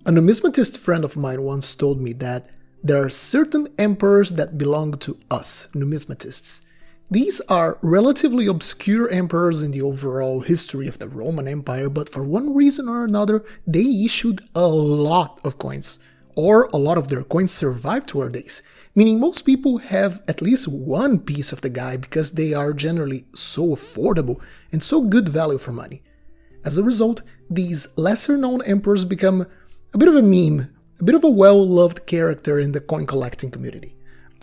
A numismatist friend of mine once told me that there are certain emperors that belong to us, numismatists. These are relatively obscure emperors in the overall history of the Roman Empire, but for one reason or another, they issued a lot of coins, or a lot of their coins survive to our days, meaning most people have at least one piece of the guy because they are generally so affordable and so good value for money. As a result, these lesser-known emperors become a bit of a meme, a bit of a well-loved character in the coin collecting community.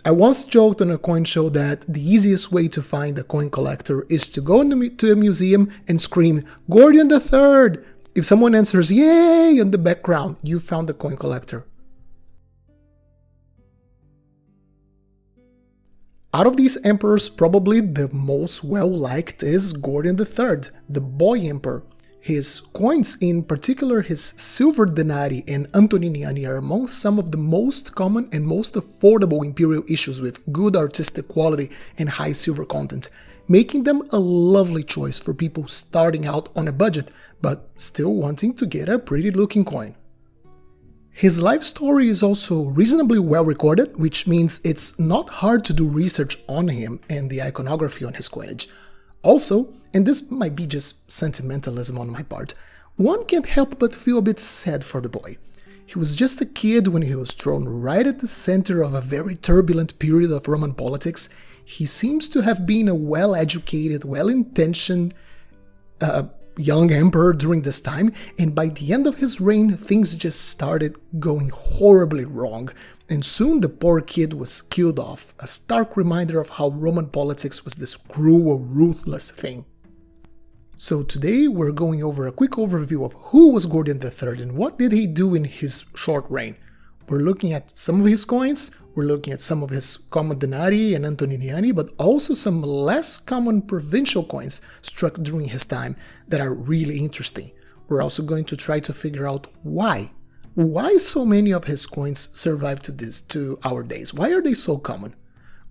I once joked on a coin show that the easiest way to find a coin collector is to go to a museum and scream, "Gordian III!" If someone answers, "Yay!" in the background, you found the coin collector. Out of these emperors, probably the most well-liked is Gordian III, the boy emperor. His coins, in particular his silver denarii and Antoniniani, are among some of the most common and most affordable imperial issues with good artistic quality and high silver content, making them a lovely choice for people starting out on a budget, but still wanting to get a pretty looking coin. His life story is also reasonably well recorded, which means it's not hard to do research on him and the iconography on his coinage. Also, and this might be just sentimentalism on my part, one can't help but feel a bit sad for the boy. He was just a kid when he was thrown right at the center of a very turbulent period of Roman politics. He seems to have been a well-educated, well-intentioned young emperor during this time, and by the end of his reign, things just started going horribly wrong, and soon the poor kid was killed off, a stark reminder of how Roman politics was this cruel, ruthless thing. So today we're going over a quick overview of who was Gordian III and what did he do in his short reign. We're looking at some of his coins, we're looking at some of his common denarii and Antoniniani, but also some less common provincial coins struck during his time that are really interesting. We're also going to try to figure out why. Why so many of his coins survive to our days? Why are they so common?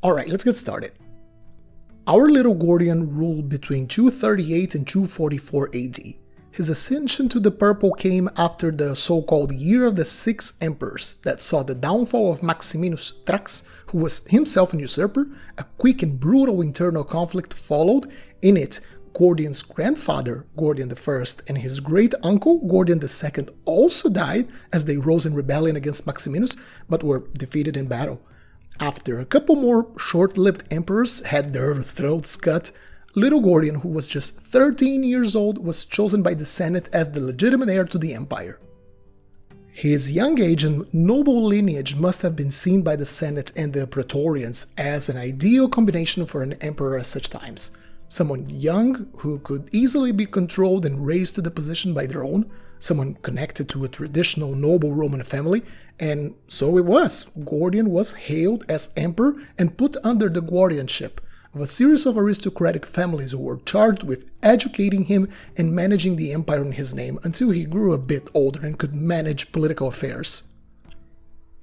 Alright, let's get started. Our little Gordian ruled between 238 and 244 AD. His ascension to the purple came after the so-called Year of the Six Emperors that saw the downfall of Maximinus Thrax, who was himself an usurper. A quick and brutal internal conflict followed. In it, Gordian's grandfather, Gordian I, and his great-uncle, Gordian II, also died as they rose in rebellion against Maximinus, but were defeated in battle. After a couple more short-lived emperors had their throats cut, little Gordian, who was just 13 years old, was chosen by the Senate as the legitimate heir to the empire. His young age and noble lineage must have been seen by the Senate and the Praetorians as an ideal combination for an emperor at such times. Someone young who could easily be controlled and raised to the position by their own, someone connected to a traditional noble Roman family, and so it was. Gordian was hailed as emperor and put under the guardianship of a series of aristocratic families who were charged with educating him and managing the empire in his name until he grew a bit older and could manage political affairs.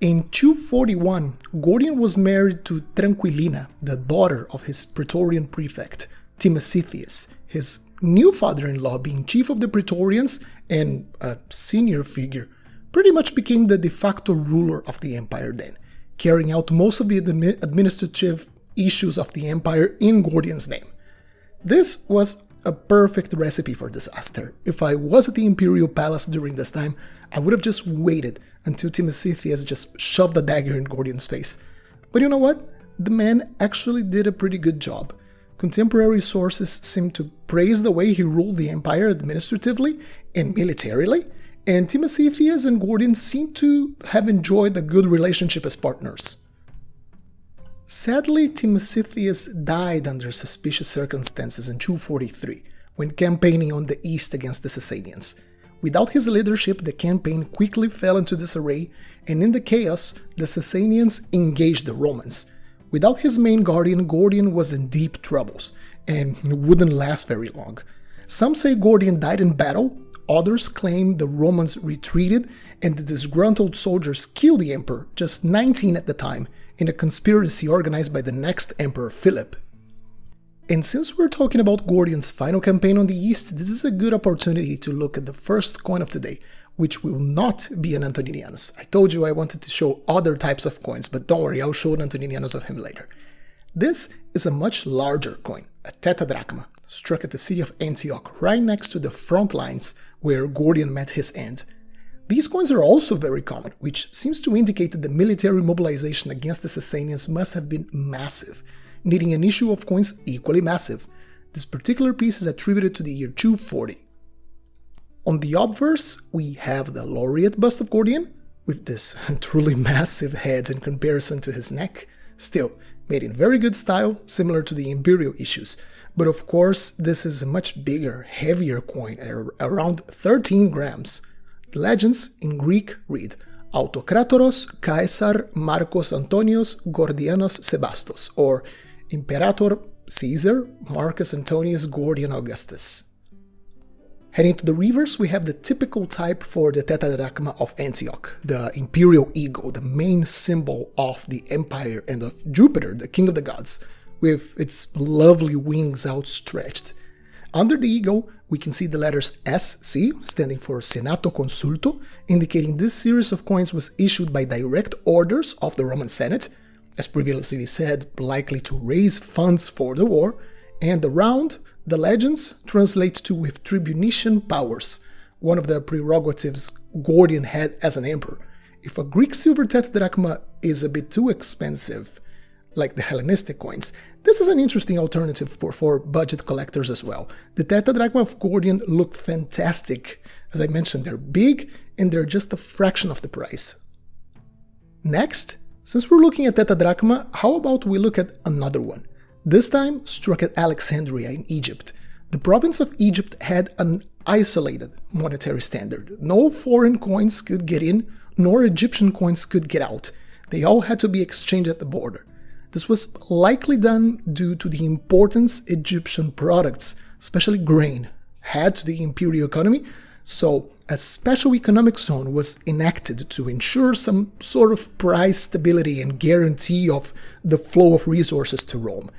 In 241, Gordian was married to Tranquillina, the daughter of his Praetorian prefect, Timesitheus, his new father-in-law, being chief of the Praetorians and a senior figure, pretty much became the de facto ruler of the empire then, carrying out most of the administrative issues of the empire in Gordian's name. This was a perfect recipe for disaster. If I was at the imperial palace during this time, I would have just waited until Timesitheus just shoved a dagger in Gordian's face. But you know what? The man actually did a pretty good job. Contemporary sources seem to praise the way he ruled the empire administratively and militarily, and Timesitheus and Gordian seem to have enjoyed a good relationship as partners. Sadly, Timesitheus died under suspicious circumstances in 243, when campaigning on the east against the Sasanians. Without his leadership, the campaign quickly fell into disarray, and in the chaos, the Sasanians engaged the Romans. Without his main guardian, Gordian was in deep troubles, and wouldn't last very long. Some say Gordian died in battle, others claim the Romans retreated, and the disgruntled soldiers killed the emperor, just 19 at the time, in a conspiracy organized by the next emperor, Philip. And since we're talking about Gordian's final campaign on the east, this is a good opportunity to look at the first coin of today, which will not be an Antoninianus. I told you I wanted to show other types of coins, but don't worry, I'll show an Antoninianus of him later. This is a much larger coin, a tetradrachma, struck at the city of Antioch, right next to the front lines where Gordian met his end. These coins are also very common, which seems to indicate that the military mobilization against the Sasanians must have been massive, needing an issue of coins equally massive. This particular piece is attributed to the year 240. On the obverse, we have the laureate bust of Gordian, with this truly massive head in comparison to his neck, still made in very good style, similar to the imperial issues. But of course, this is a much bigger, heavier coin, at around 13 grams. The legends in Greek read Autokratoros Caesar Marcos Antonios Gordianos Sebastos, or Imperator Caesar Marcus Antonius Gordian Augustus. Heading to the reverse, we have the typical type for the tetradrachma of Antioch, the imperial eagle, the main symbol of the empire and of Jupiter, the king of the gods, with its lovely wings outstretched. Under the eagle, we can see the letters SC, standing for Senato Consulto, indicating this series of coins was issued by direct orders of the Roman Senate, as previously said, likely to raise funds for the war, and around, the legends translate to with tribunician powers, one of the prerogatives Gordian had as an emperor. If a Greek silver tetradrachma is a bit too expensive, like the Hellenistic coins, this is an interesting alternative for budget collectors as well. The tetradrachma of Gordian look fantastic. As I mentioned, they're big and they're just a fraction of the price. Next, since we're looking at tetradrachma, how about we look at another one? This time struck at Alexandria in Egypt. The province of Egypt had an isolated monetary standard. No foreign coins could get in, nor Egyptian coins could get out. They all had to be exchanged at the border. This was likely done due to the importance Egyptian products, especially grain, had to the imperial economy, so a special economic zone was enacted to ensure some sort of price stability and guarantee of the flow of resources to Rome.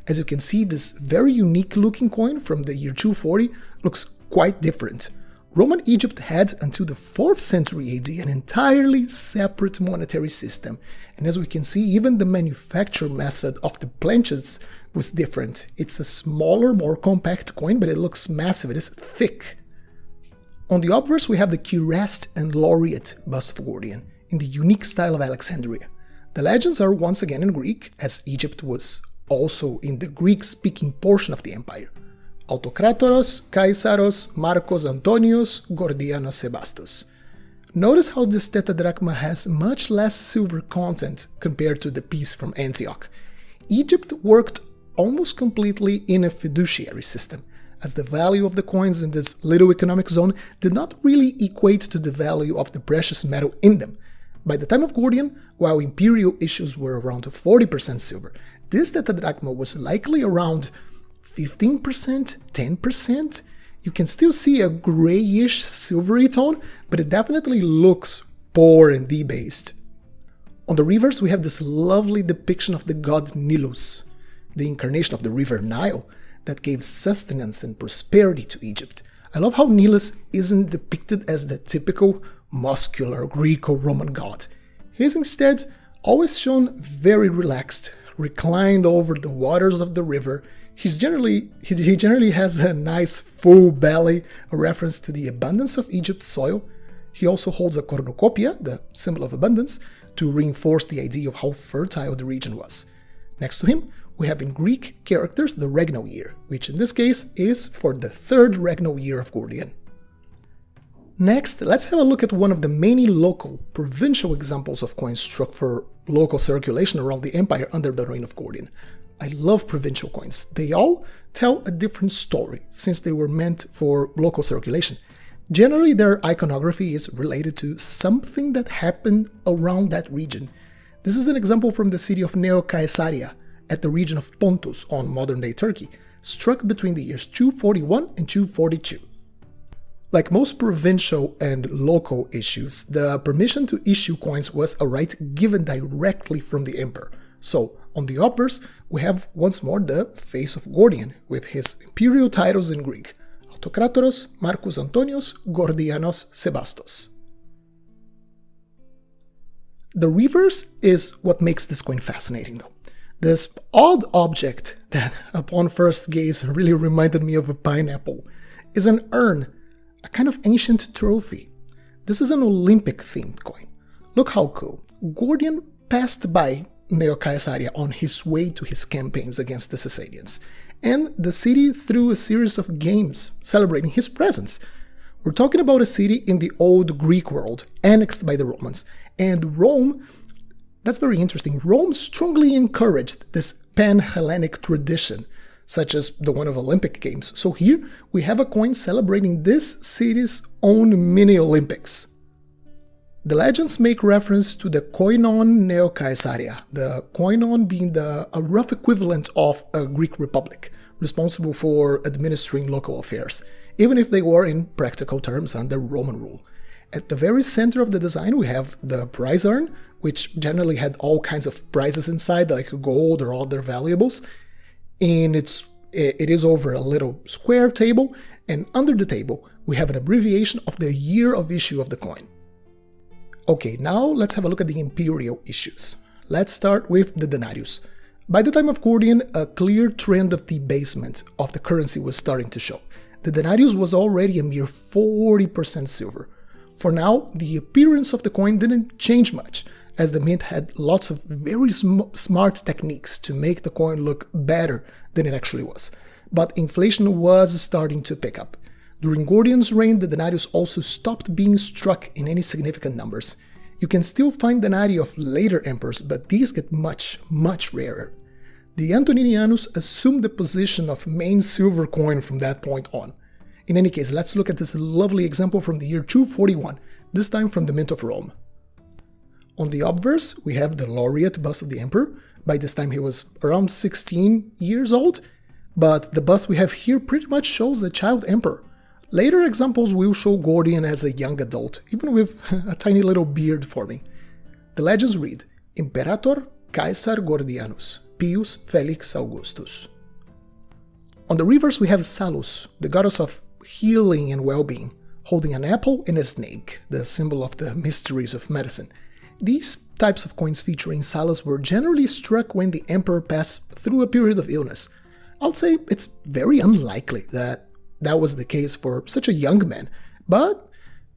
As you can see, this very unique looking coin from the year 240 looks quite different. Roman Egypt had until the 4th century AD an entirely separate monetary system, and as we can see, even the manufacture method of the planchets was different. It's a smaller, more compact coin, but it looks massive, it is thick. On the obverse, we have the cuirassed and laureate bust of Gordian, in the unique style of Alexandria. The legends are once again in Greek, as Egypt was also in the Greek-speaking portion of the empire. Autokratoros, Caesaros, Marcos Antonios, Gordianos Sebastos. Notice how this tetradrachma has much less silver content compared to the piece from Antioch. Egypt worked almost completely in a fiduciary system, as the value of the coins in this little economic zone did not really equate to the value of the precious metal in them. By the time of Gordian, while imperial issues were around 40% silver, this tetradrachma was likely around 15%, 10%. You can still see a grayish silvery tone, but it definitely looks poor and debased. On the reverse, we have this lovely depiction of the god Nilus, the incarnation of the river Nile, that gave sustenance and prosperity to Egypt. I love how Nilus isn't depicted as the typical muscular Greco-Roman god. He is instead always shown very relaxed, reclined over the waters of the river. He generally has a nice full belly, a reference to the abundance of Egypt's soil. He also holds a cornucopia, the symbol of abundance, to reinforce the idea of how fertile the region was. Next to him, we have in Greek characters the regnal year, which in this case is for the 3rd regnal year of Gordian. Next, let's have a look at one of the many local, provincial examples of coins struck for local circulation around the empire under the reign of Gordian. I love provincial coins. They all tell a different story, since they were meant for local circulation. Generally, their iconography is related to something that happened around that region. This is an example from the city of Neo Caesarea, at the region of Pontus on modern-day Turkey, struck between the years 241 and 242. Like most provincial and local issues, the permission to issue coins was a right given directly from the emperor. So, on the obverse, we have once more the face of Gordian, with his imperial titles in Greek, Autocrátoros, Marcus Antonius, Gordianos, Sebastos. The reverse is what makes this coin fascinating though. This odd object that upon first gaze really reminded me of a pineapple is an urn, a kind of ancient trophy. This is an Olympic themed coin. Look how cool. Gordian passed by Neo Caesarea on his way to his campaigns against the Sasanians, and the city threw a series of games celebrating his presence. We're talking about a city in the old Greek world, annexed by the Romans, and Rome, that's very interesting, Rome strongly encouraged this pan-Hellenic tradition, such as the one of Olympic Games. So here we have a coin celebrating this city's own mini-Olympics. The legends make reference to the koinon Neo Caesarea, the koinon being a rough equivalent of a Greek republic, responsible for administering local affairs, even if they were in practical terms under Roman rule. At the very center of the design we have the prize urn, which generally had all kinds of prizes inside, like gold or other valuables, and it is over a little square table, and under the table we have an abbreviation of the year of issue of the coin. Okay, now let's have a look at the imperial issues. Let's start with the denarius. By the time of Gordian, a clear trend of debasement of the currency was starting to show. The denarius was already a mere 40% silver. For now, the appearance of the coin didn't change much, as the mint had lots of very smart techniques to make the coin look better than it actually was. But inflation was starting to pick up. During Gordian's reign, the denarius also stopped being struck in any significant numbers. You can still find denarii of later emperors, but these get much, much rarer. The Antoninianus assumed the position of main silver coin from that point on. In any case, let's look at this lovely example from the year 241, this time from the Mint of Rome. On the obverse, we have the laureate bust of the emperor. By this time he was around 16 years old, but the bust we have here pretty much shows a child emperor. Later examples will show Gordian as a young adult, even with a tiny little beard forming. The legends read, Imperator Caesar Gordianus, Pius Felix Augustus. On the reverse we have Salus, the goddess of healing and well-being, holding an apple and a snake, the symbol of the mysteries of medicine. These types of coins featuring Salus were generally struck when the emperor passed through a period of illness. I would say it's very unlikely that was the case for such a young man, but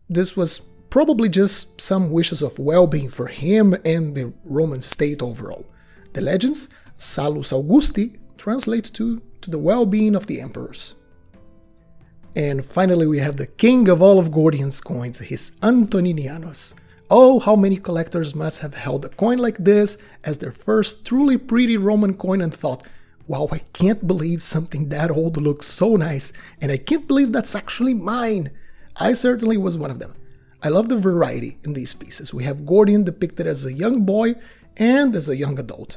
this was probably just some wishes of well-being for him and the Roman state overall. The legends, Salus Augusti, translate to the well-being of the emperors. And finally we have the king of all of Gordian's coins, his Antoninianus. Oh, how many collectors must have held a coin like this as their first truly pretty Roman coin and thought, wow, I can't believe something that old looks so nice, and I can't believe that's actually mine. I certainly was one of them. I love the variety in these pieces. We have Gordian depicted as a young boy and as a young adult.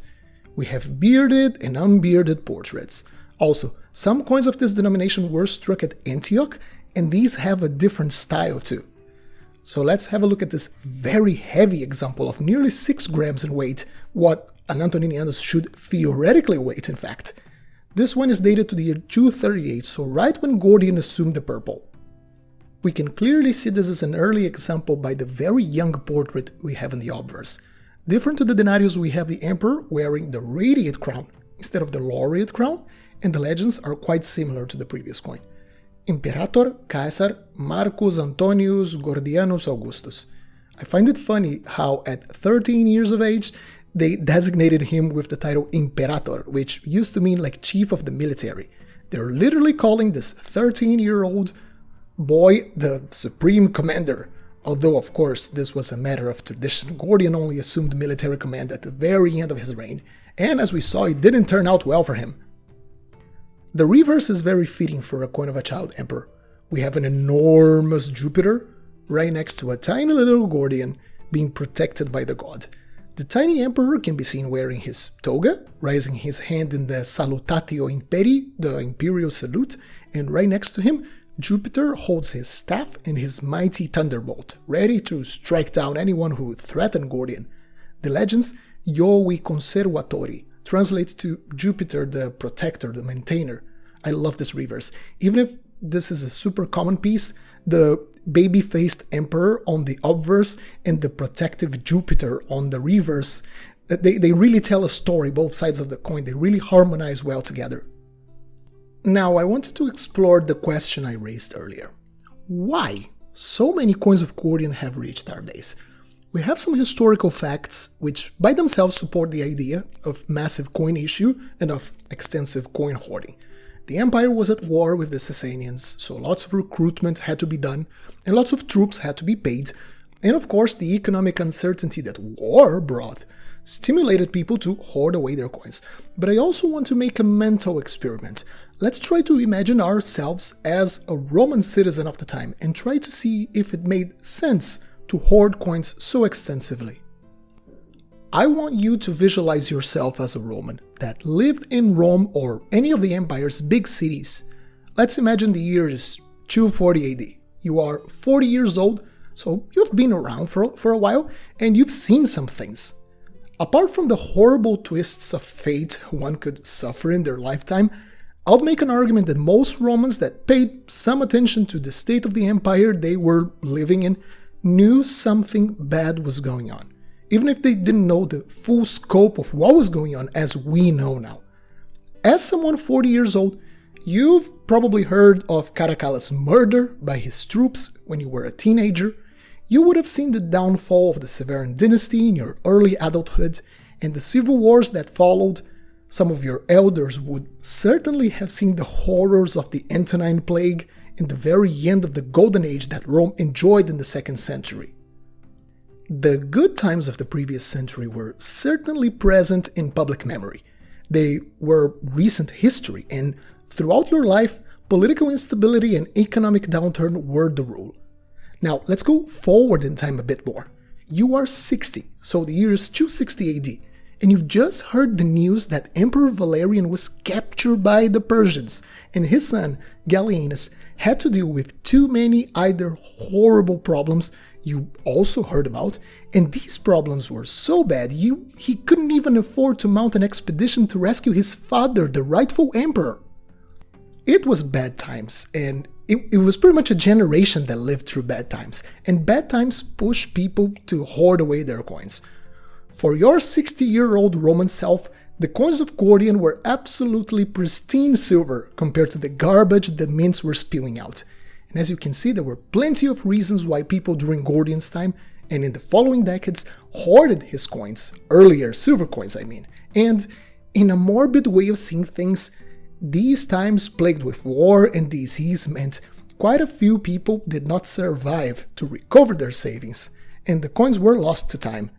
We have bearded and unbearded portraits. Also, some coins of this denomination were struck at Antioch, and these have a different style too. So let's have a look at this very heavy example of nearly 6 grams in weight, what an Antoninianus should theoretically weight, in fact. This one is dated to the year 238, so right when Gordian assumed the purple. We can clearly see this as an early example by the very young portrait we have in the obverse. Different to the denarius, we have the emperor wearing the radiate crown instead of the laureate crown, and the legends are quite similar to the previous coin. Imperator Caesar Marcus Antonius Gordianus Augustus. I find it funny how at 13 years of age, they designated him with the title Imperator, which used to mean like chief of the military. They're literally calling this 13-year-old boy the supreme commander. Although, of course, this was a matter of tradition. Gordian only assumed military command at the very end of his reign, and as we saw, it didn't turn out well for him. The reverse is very fitting for a coin of a child emperor. We have an enormous Jupiter right next to a tiny little Gordian being protected by the god. The tiny emperor can be seen wearing his toga, raising his hand in the Salutatio Imperii, the imperial salute, and right next to him, Jupiter holds his staff and his mighty thunderbolt, ready to strike down anyone who would threaten Gordian. The legends, Jovi Conservatori, translates to Jupiter the protector, the maintainer. I love this reverse, even if this is a super common piece, the baby-faced emperor on the obverse and the protective Jupiter on the reverse. They really tell a story, both sides of the coin. They really harmonize well together. Now, I wanted to explore the question I raised earlier. Why so many coins of Gordian have reached our days? We have some historical facts which by themselves support the idea of massive coin issue and of extensive coin hoarding. The empire was at war with the Sasanians, so lots of recruitment had to be done and lots of troops had to be paid, and of course the economic uncertainty that war brought stimulated people to hoard away their coins. But I also want to make a mental experiment. Let's try to imagine ourselves as a Roman citizen of the time and try to see if it made sense to hoard coins so extensively. I want you to visualize yourself as a Roman that lived in Rome or any of the empire's big cities. Let's imagine the year is 240 AD. You are 40 years old, so you've been around for a while and you've seen some things. Apart from the horrible twists of fate one could suffer in their lifetime, I'll make an argument that most Romans that paid some attention to the state of the empire they were living in knew something bad was going on, even if they didn't know the full scope of what was going on as we know now. As someone 40 years old, you've probably heard of Caracalla's murder by his troops when you were a teenager. You would have seen the downfall of the Severan dynasty in your early adulthood and the civil wars that followed. Some of your elders would certainly have seen the horrors of the Antonine Plague and the very end of the Golden Age that Rome enjoyed in the 2nd century. The good times of the previous century were certainly present in public memory. They were recent history, and throughout your life, political instability and economic downturn were the rule. Now, let's go forward in time a bit more. You are 60, so the year is 260 AD, and you've just heard the news that Emperor Valerian was captured by the Persians, and his son, Gallienus, had to deal with too many either horrible problems you also heard about, and these problems were so bad he couldn't even afford to mount an expedition to rescue his father, the rightful emperor. It was bad times, and it was pretty much a generation that lived through bad times, and bad times push people to hoard away their coins. For your 60-year-old Roman self, the coins of Gordian were absolutely pristine silver compared to the garbage the mints were spewing out. And as you can see, there were plenty of reasons why people during Gordian's time and in the following decades hoarded his coins, earlier silver coins I mean. And in a morbid way of seeing things, these times plagued with war and disease meant quite a few people did not survive to recover their savings, and the coins were lost to time,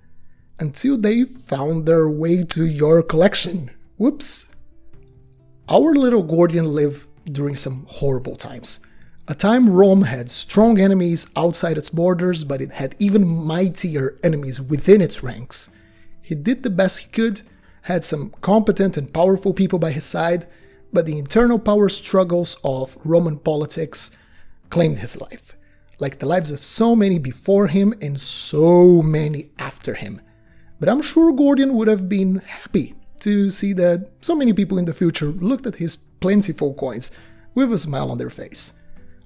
until they found their way to your collection. Whoops! Our little Gordian lived during some horrible times. A time Rome had strong enemies outside its borders, but it had even mightier enemies within its ranks. He did the best he could, had some competent and powerful people by his side, but the internal power struggles of Roman politics claimed his life, like the lives of so many before him and so many after him. But I'm sure Gordian would have been happy to see that so many people in the future looked at his plentiful coins with a smile on their face.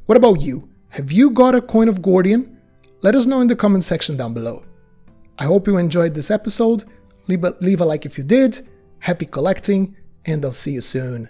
What about you? Have you got a coin of Gordian? Let us know in the comment section down below. I hope you enjoyed this episode. Leave a like if you did. Happy collecting, and I'll see you soon.